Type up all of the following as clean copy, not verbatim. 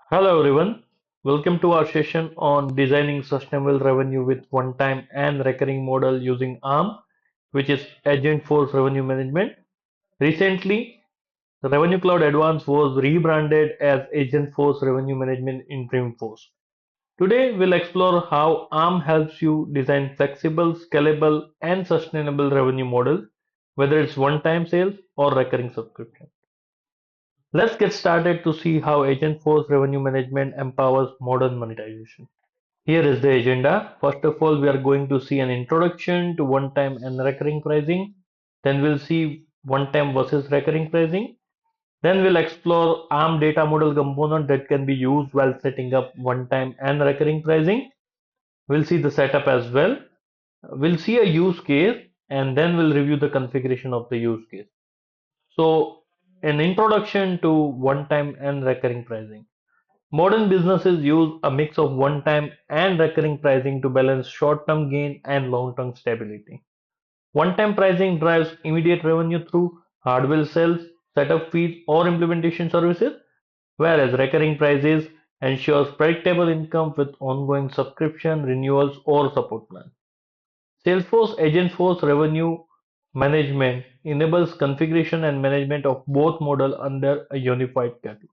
Hello everyone, welcome to our session on designing sustainable revenue with one-time and recurring model using ARM, which is Agentforce Revenue Management. Recently, the Revenue Cloud Advanced was rebranded as Agentforce Revenue Management in Dreamforce. Today, we'll explore how ARM helps you design flexible, scalable, and sustainable revenue models, whether it's one-time sales or recurring subscription. Let's get started to see how Agentforce Revenue Management empowers modern monetization. Here is the agenda. First of all, we are going to see an introduction to one-time and recurring pricing. Then we'll see one-time versus recurring pricing. Then we'll explore ARM data model component that can be used while setting up one-time and recurring pricing. We'll see the setup as well. We'll see a use case and then we'll review the configuration of the use case. So, an introduction to one-time and recurring pricing. Modern businesses use a mix of one-time and recurring pricing to balance short-term gain and long-term stability. One-time pricing drives immediate revenue through hardware sales, setup fees, or implementation services, whereas recurring prices ensures predictable income with ongoing subscription, renewals, or support plans. Salesforce Agentforce Revenue Management enables configuration and management of both models under a unified catalog.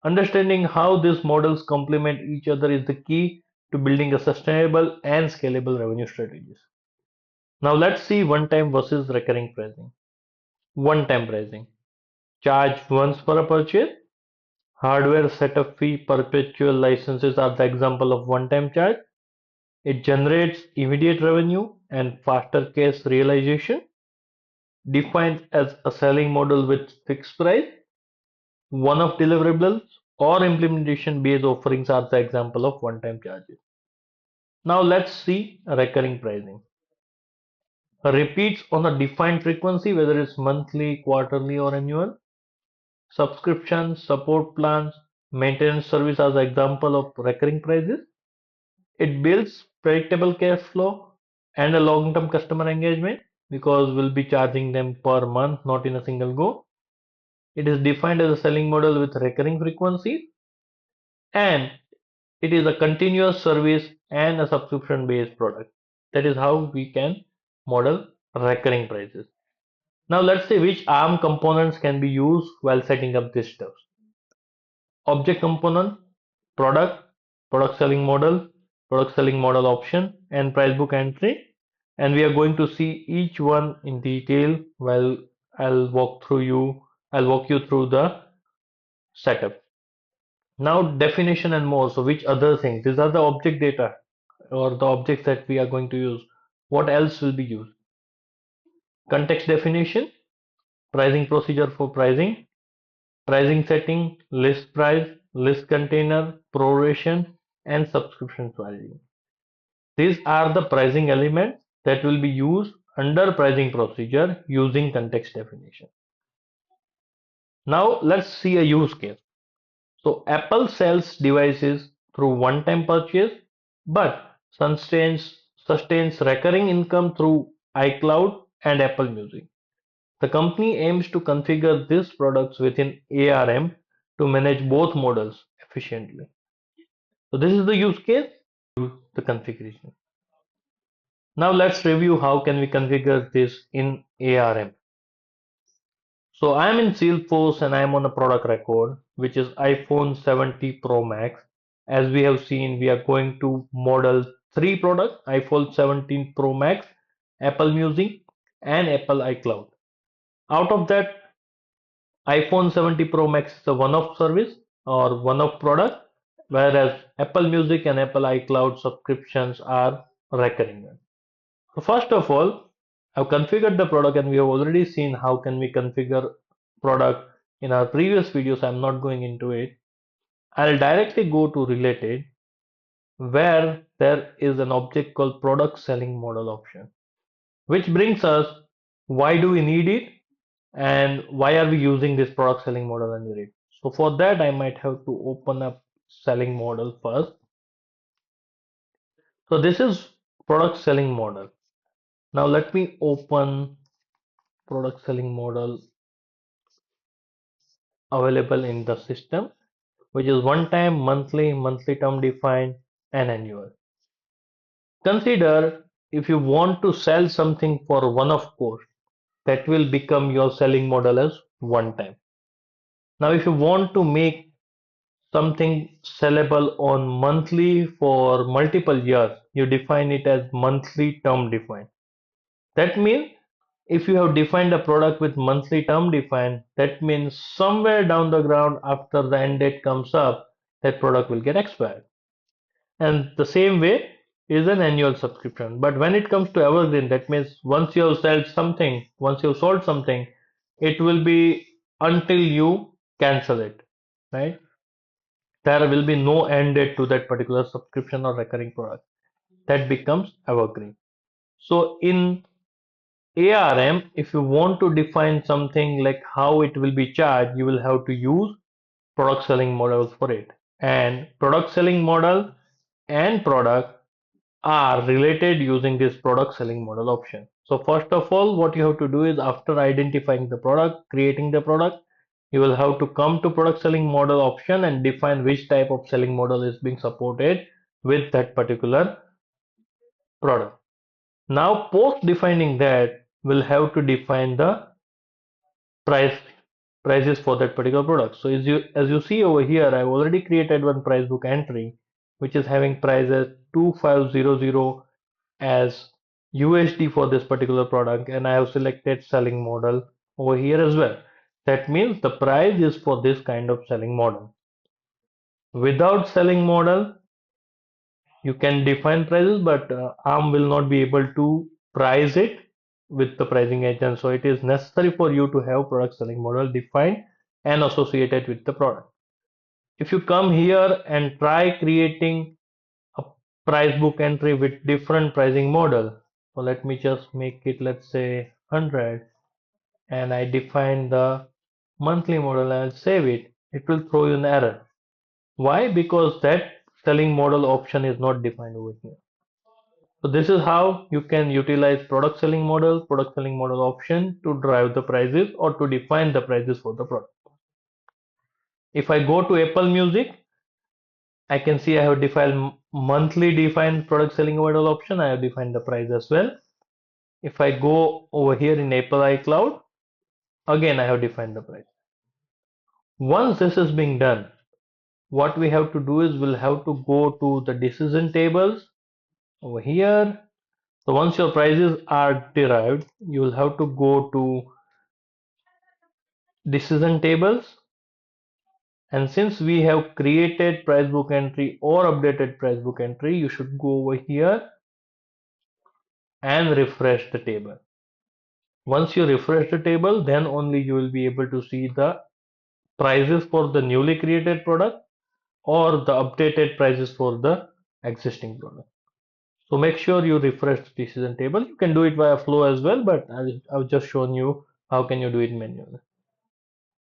Understanding how these models complement each other is the key to building a sustainable and scalable revenue strategies. Now let's see one-time versus recurring pricing. One-time pricing. Charge once for a purchase. Hardware setup fee, perpetual licenses are the example of one-time charge. It generates immediate revenue and faster cash realization. Defined as a selling model with fixed price. One-off deliverables or implementation-based offerings are the example of one-time charges. Now let's see recurring pricing. Repeats on a defined frequency, whether it's monthly, quarterly, or annual. Subscriptions, support plans, maintenance service as an example of recurring prices. It builds predictable cash flow and a long-term customer engagement because we'll be charging them per month, not in a single go. It is defined as a selling model with recurring frequency, and it is a continuous service and a subscription-based product. That is how we can model recurring prices. Now let's see which ARM components can be used while setting up this stuff. Object component, product, product selling model option, and price book entry. And we are going to see each one in detail while I'll I'll walk you through the setup. Now definition and more. So which other things? These are the object data or the objects that we are going to use. What else will be used? Context definition, pricing procedure for pricing, pricing setting, list price, list container, proration, and subscription pricing. These are the pricing elements that will be used under pricing procedure using context definition. Now let's see a use case. So Apple sells devices through one-time purchase, but sustains recurring income through iCloud and Apple Music. The company aims to configure these products within ARM to manage both models efficiently. So this is the use case, the configuration. Now let's review how can we configure this in ARM. So I am in Salesforce and I am on a product record, which is iPhone 70 Pro Max. As we have seen, we are going to model three products, iPhone 17 Pro Max, Apple Music, and Apple iCloud. Out of that, iPhone 70 Pro Max is a one-off service or one-off product, whereas Apple Music and Apple iCloud subscriptions are recurring. So first of all, I've configured the product and we have already seen how can we configure product in our previous videos. I'm not going into it. I'll directly go to related where there is an object called product selling model option, which brings us why do we need it and why are we using this product selling model under it. So for that, I might have to open up selling model first. So this is product selling model. Now let me open product selling model available in the system. which is one time, monthly, monthly term defined, and annual. Consider if you want to sell something for one-off cost, that will become your selling model as one time. Now, if you want to make something sellable on monthly for multiple years, you define it as monthly term defined. That means if you have defined a product with monthly term defined, that means somewhere down the ground after the end date comes up, that product will get expired. And the same way is an annual subscription. But when it comes to evergreen, that means once you've sold something, it will be until you cancel it, right? There will be no end date to that particular subscription or recurring product. That becomes evergreen. So in ARM, if you want to define something like how it will be charged, you will have to use product selling models for it. And product selling model and product are related using this product selling model option. So first of all, what you have to do is after identifying the product, creating the product, you will have to come to product selling model option and define which type of selling model is being supported with that particular product. Now, post defining that, we'll have to define the price prices for that particular product. So as you see over here, I've already created one price book entry, which is having prices 2500 as USD for this particular product, and I have selected selling model over here as well. That means the price is for this kind of selling model. Without selling model, you can define prices, but ARM will not be able to price it with the pricing agent. So it is necessary for you to have product selling model defined and associated with the product. If you come here and try creating a price book entry with different pricing model, so let me just make it, let's say 100, and I define the monthly model and save it, it will throw you an error. Why? Because that selling model option is not defined over here. So this is how you can utilize product selling model option to drive the prices or to define the prices for the product. If I go to Apple Music, I can see I have defined monthly defined product selling model option. I have defined the price as well. If I go over here in Apple iCloud, again I have defined the price. Once this is being done, what we have to do is we'll have to go to the decision tables over here. So once your prices are derived, you will have to go to decision tables, and since we have created price book entry or updated price book entry, you should go over here and refresh the table. Once you refresh the table, then only you will be able to see the prices for the newly created product or the updated prices for the existing product. So make sure you refresh the decision table. You can do it via flow as well, but I've just shown you how can you do it manually.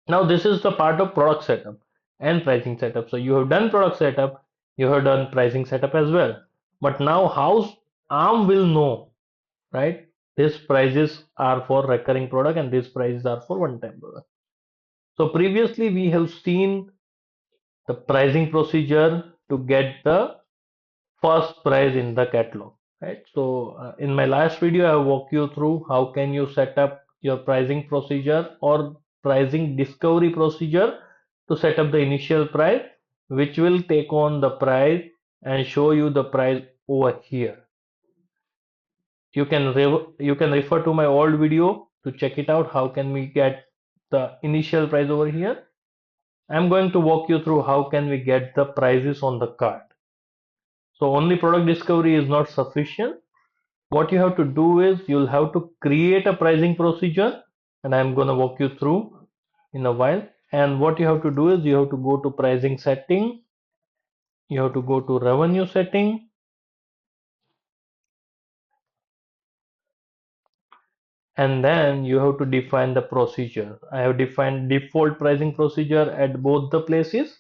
Now this is the part of product setup and pricing setup. So you have done product setup, you have done pricing setup as well. But now how ARM will know, right? These prices are for recurring product and these prices are for one-time product. So previously we have seen the pricing procedure to get the first price in the catalog, right? So in my last video I walk you through how can you set up your pricing procedure or pricing discovery procedure to set up the initial price, which will take on the price and show you the price over here. You can refer to my old video to check it out, how can we get the initial price over here. I'm going to walk you through how can we get the prices on the card. So only product discovery is not sufficient. What you have to do is you'll have to create a pricing procedure, and I'm going to walk you through in a while. And what you have to do is you have to go to pricing setting, you have to go to revenue setting, and then you have to define the procedure. I have defined default pricing procedure at both the places.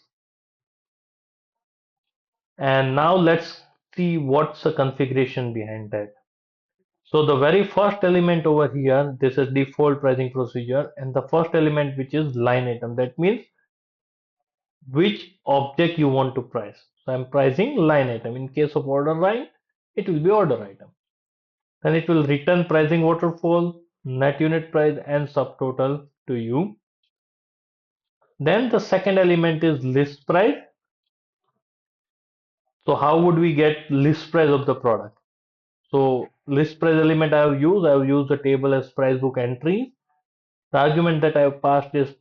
And now let's see what's the configuration behind that. So the very first element over here, this is default pricing procedure, and the first element which is line item. That means which object you want to price. So I'm pricing line item. In case of order line, it will be order item. Then it will return pricing waterfall, net unit price, and subtotal to you. Then the second element is list price. So how would we get list price of the product? So list price element I have used the table as price book entry. The argument that I have passed is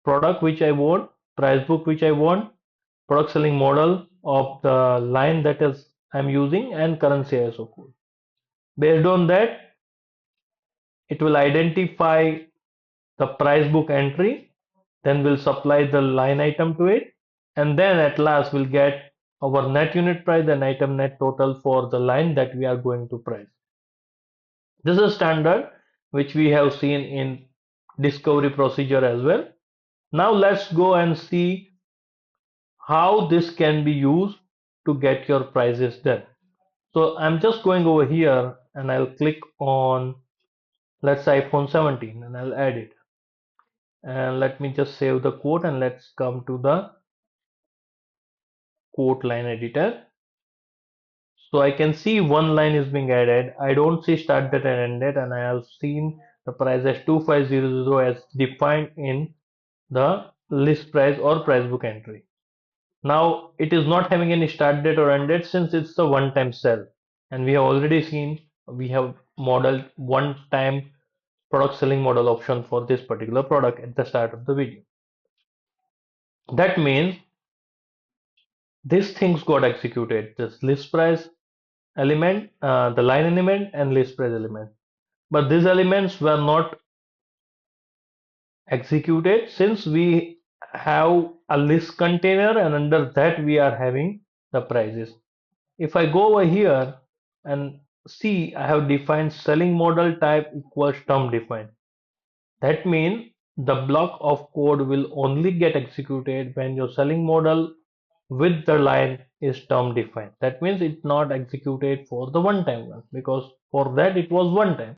product which I want, price book which I want, product selling model of the line that is I'm using, and currency ISO code. Based on that, it will identify the price book entry, then we'll supply the line item to it, and then at last we'll get our net unit price and item net total for the line that we are going to price. This is standard which we have seen in discovery procedure as well. Now let's go and see how this can be used to get your prices done. So I'm just going over here and I'll click on, let's say, iPhone 17, and I'll add it. And let me just save the quote and let's come to the quote line editor. So I can see one line is being added. I don't see start date and end date, and I have seen the price as 2500 as defined in the list price or price book entry. Now it is not having any start date or end date since it's a one-time sell, and we have already seen we have modeled one-time product selling model option for this particular product at the start of the video. That means these things got executed: this list price element, the line element, and list price element. But these elements were not executed since we have a list container, and under that we are having the prices. If I go over here and see, I have defined selling model type equals term defined. That means the block of code will only get executed when your selling model with the line is term defined. That means it's not executed for the one time one, because for that it was one time.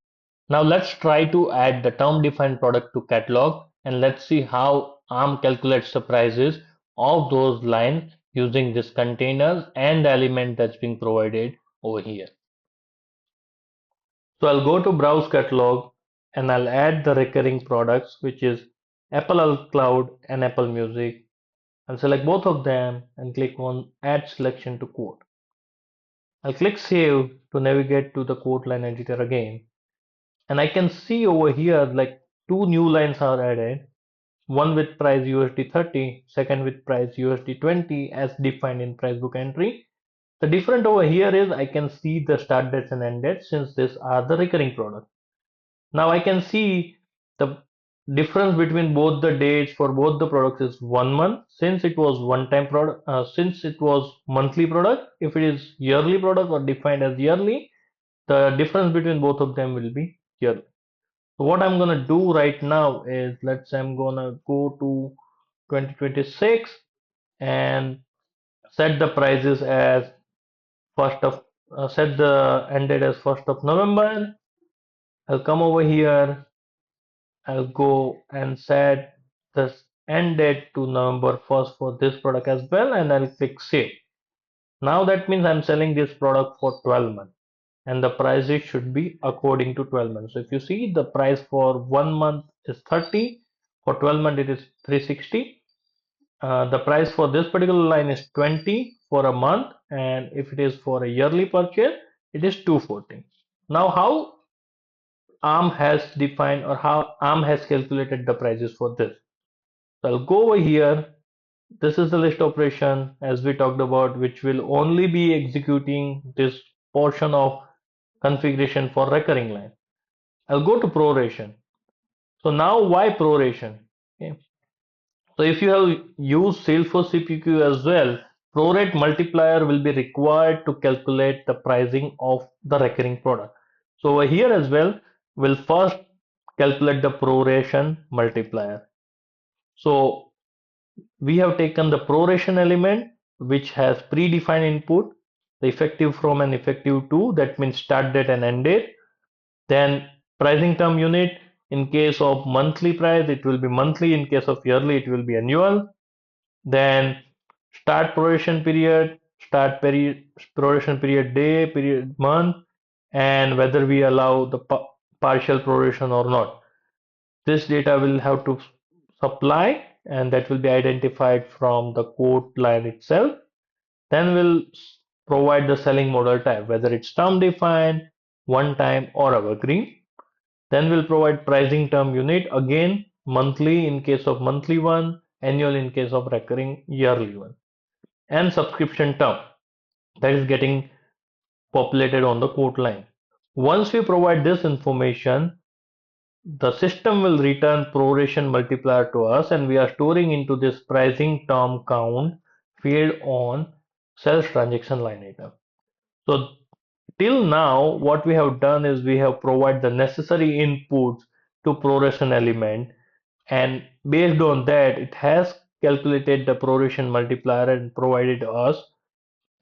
Now let's try to add the term defined product to catalog, and let's see how ARM calculates the prices of those lines using this containers and the element that's being provided over here. So I'll go to browse catalog and I'll add the recurring products, which is Apple Cloud and Apple Music. I'll select both of them and click on add selection to quote. I'll click save to navigate to the quote line editor again. And I can see over here like two new lines are added, one with price USD 30, second with price USD 20 as defined in price book entry. The different over here is I can see the start dates and end dates since these are the recurring products. Now I can see the difference between both the dates for both the products is 1 month since it was one time product, since it was monthly product. If it is yearly product or defined as yearly, the difference between both of them will be yearly. So what I'm gonna do right now is, let's say I'm gonna go to 2026 and set the prices as first of set the end date as 1st of November. I'll come over here, I'll go and set this end date to November 1st for this product as well, and I'll click save. Now that means I'm selling this product for 12 months, and the prices should be according to 12 months. So if you see, the price for 1 month is 30, for 12 months it is 360. The price for this particular line is 20 for a month, and if it is for a yearly purchase, it is 240. Now how ARM has defined or how ARM has calculated the prices for this? So I'll go over here. This is the list operation as we talked about, which will only be executing this portion of configuration for recurring line. I'll go to proration. So now why proration? Okay. So if you have used Salesforce CPQ as well, prorate multiplier will be required to calculate the pricing of the recurring product. So over here as well, we'll first calculate the proration multiplier. So we have taken the proration element, which has predefined input, the effective from and effective to, that means start date and end date. Then pricing term unit, in case of monthly price, it will be monthly. In case of yearly, it will be annual. then start proration period, proration period day, period month, and whether we allow the partial proration or not. This data will have to supply, and that will be identified from the quote line itself. Then we'll provide the selling model type, whether it's term defined, one time, or evergreen. Then we'll provide pricing term unit, again monthly in case of monthly one, annual in case of recurring yearly one, and subscription term that is getting populated on the quote line. Once we provide this information, the system will return proration multiplier to us, and we are storing into this pricing term count field on sales transaction line item. So till now, what we have done is we have provided the necessary inputs to proration element, and based on that, it has calculated the proration multiplier and provided us,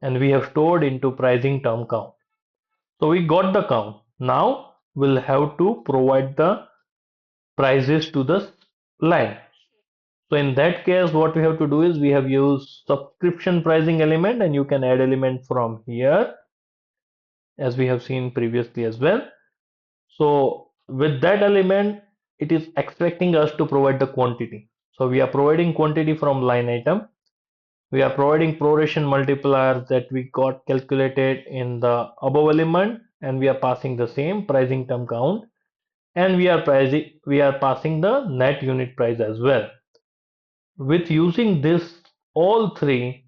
and we have stored into pricing term count. So we got the count. Now we'll have to provide the prices to the line. So in that case, what we have to do is we have used subscription pricing element, and you can add element from here as we have seen previously as well. So with that element, it is expecting us to provide the quantity. So we are providing quantity from line item. We are providing proration multiplier that we got calculated in the above element, and we are passing the same pricing term count, and we are passing the net unit price as well. With using this all three,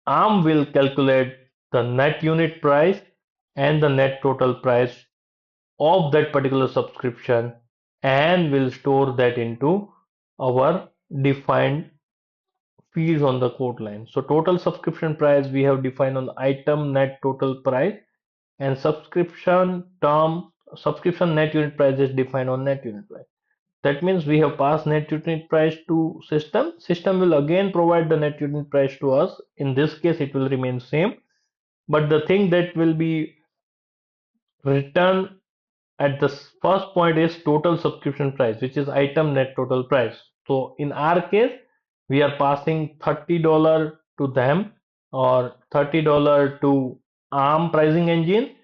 ARM will calculate the net unit price and the net total price of that particular subscription, and will store that into our defined fees on the quote line. So total subscription price we have defined on the item net total price, and subscription net unit price is defined on net unit price. That means we have passed net unit price to system. System will again provide the net unit price to us. In this case, it will remain same. But the thing that will be returned at the first point is total subscription price, which is item net total price. So in our case, we are passing $30 to them, or $30 to ARM pricing engine.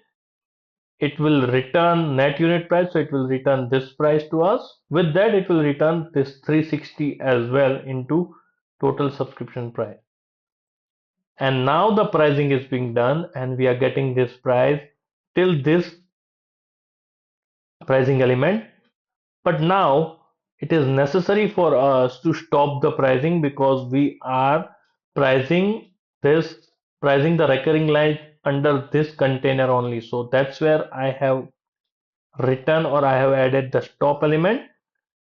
It will return net unit price, so it will return this price to us. With that, it will return this 360 as well into total subscription price. And now the pricing is being done, and we are getting this price till this pricing element. But now it is necessary for us to stop the pricing, because we are pricing this pricing the recurring line under this container only. So that's where I have written, or I have added the stop element,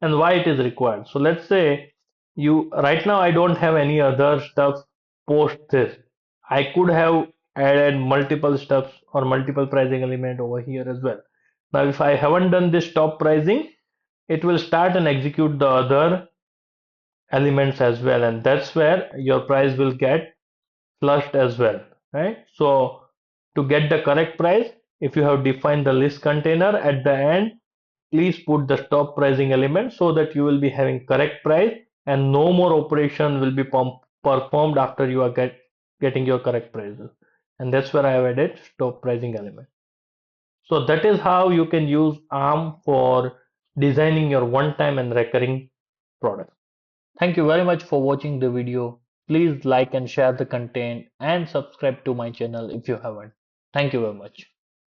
and why it is required. So let's say you right now I don't have any other stuff post this. I could have added multiple stuffs or multiple pricing element over here as well. Now if I haven't done this stop pricing, it will start and execute the other elements as well, and that's where your price will get flushed as well, right? So to get the correct price, if you have defined the list container at the end, please put the stop pricing element, so that you will be having correct price, and no more operation will be performed after you are getting your correct prices. And that's where I have added stop pricing element. So that is how you can use ARM for designing your one-time and recurring products. Thank you very much for watching the video. Please like and share the content, and subscribe to my channel if you haven't. Thank you very much.